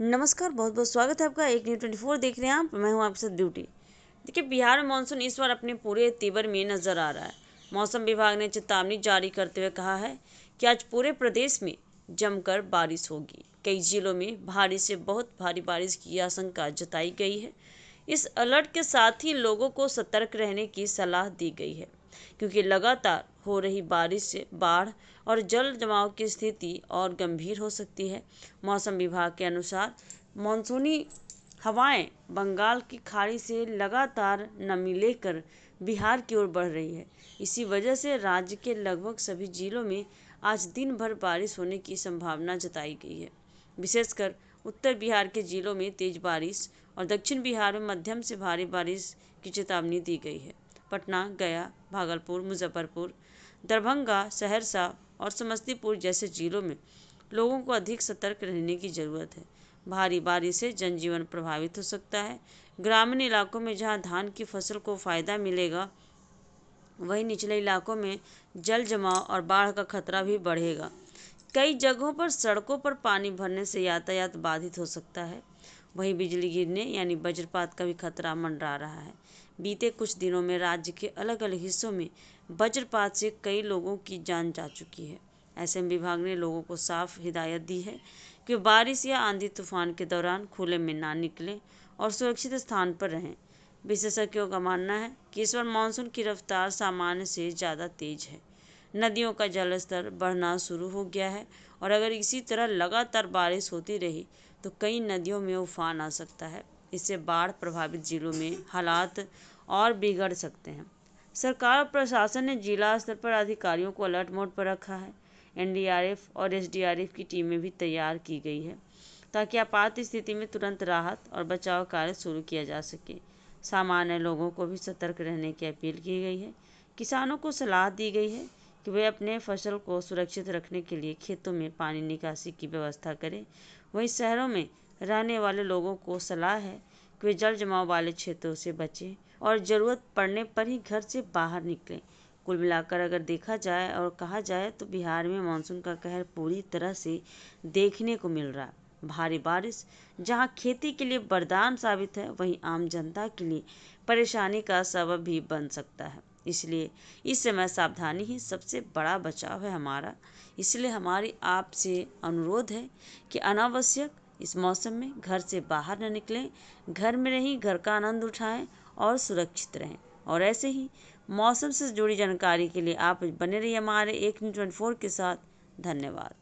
नमस्कार, बहुत बहुत स्वागत है आपका। एक न्यूज़ 24 देख रहे हैं आप। मैं हूं आपके साथ ब्यूटी। देखिए, बिहार में मानसून इस बार अपने पूरे तेवर में नज़र आ रहा है। मौसम विभाग ने चेतावनी जारी करते हुए कहा है कि आज पूरे प्रदेश में जमकर बारिश होगी। कई जिलों में भारी से बहुत भारी बारिश की आशंका जताई गई है। इस अलर्ट के साथ ही लोगों को सतर्क रहने की सलाह दी गई है, क्योंकि लगातार हो रही बारिश से बाढ़ और जल जमाव की स्थिति और गंभीर हो सकती है। मौसम विभाग के अनुसार मानसूनी हवाएं बंगाल की खाड़ी से लगातार नमी लेकर बिहार की ओर बढ़ रही है। इसी वजह से राज्य के लगभग सभी जिलों में आज दिन भर बारिश होने की संभावना जताई गई है। विशेषकर उत्तर बिहार के जिलों में तेज बारिश और दक्षिण बिहार में मध्यम से भारी बारिश की चेतावनी दी गई है। पटना, गया, भागलपुर, मुजफ्फरपुर, दरभंगा, सहरसा और समस्तीपुर जैसे जिलों में लोगों को अधिक सतर्क रहने की ज़रूरत है। भारी बारिश से जनजीवन प्रभावित हो सकता है। ग्रामीण इलाकों में जहां धान की फसल को फायदा मिलेगा, वहीं निचले इलाकों में जल जमाव और बाढ़ का खतरा भी बढ़ेगा। कई जगहों पर सड़कों पर पानी भरने से यातायात बाधित हो सकता है। वहीं बिजली गिरने यानी वज्रपात का भी खतरा मंडरा रहा है। बीते कुछ दिनों में राज्य के अलग अलग हिस्सों में वज्रपात से कई लोगों की जान जा चुकी है। ऐसे में विभाग ने लोगों को साफ हिदायत दी है कि बारिश या आंधी तूफान के दौरान खुले में ना निकलें और सुरक्षित स्थान पर रहें। विशेषज्ञों का मानना है कि इस बार मानसून की रफ्तार सामान्य से ज़्यादा तेज है। नदियों का जलस्तर बढ़ना शुरू हो गया है और अगर इसी तरह लगातार बारिश होती रही तो कई नदियों में उफान आ सकता है। इससे बाढ़ प्रभावित जिलों में हालात और बिगड़ सकते हैं। सरकार और प्रशासन ने जिला स्तर पर अधिकारियों को अलर्ट मोड पर रखा है। एनडीआरएफ और एसडीआरएफ की टीमें भी तैयार की गई है, ताकि आपात स्थिति में तुरंत राहत और बचाव कार्य शुरू किया जा सके। सामान्य लोगों को भी सतर्क रहने की अपील की गई है। किसानों को सलाह दी गई है कि वे अपने फसल को सुरक्षित रखने के लिए खेतों में पानी निकासी की व्यवस्था करें। वहीं शहरों में रहने वाले लोगों को सलाह है कि वे जल जमाव वाले क्षेत्रों से बचें और ज़रूरत पड़ने पर ही घर से बाहर निकलें। कुल मिलाकर अगर देखा जाए और कहा जाए तो बिहार में मानसून का कहर पूरी तरह से देखने को मिल रहा है। भारी बारिश जहां खेती के लिए वरदान साबित है, वहीं आम जनता के लिए परेशानी का सबब भी बन सकता है। इसलिए इस समय सावधानी ही सबसे बड़ा बचाव है हमारा। इसलिए हमारी आपसे अनुरोध है कि अनावश्यक इस मौसम में घर से बाहर न निकलें, घर में रहीं, घर का आनंद उठाएं और सुरक्षित रहें। और ऐसे ही मौसम से जुड़ी जानकारी के लिए आप बने रहिए हमारे एक न्यूज़ 24 के साथ। धन्यवाद।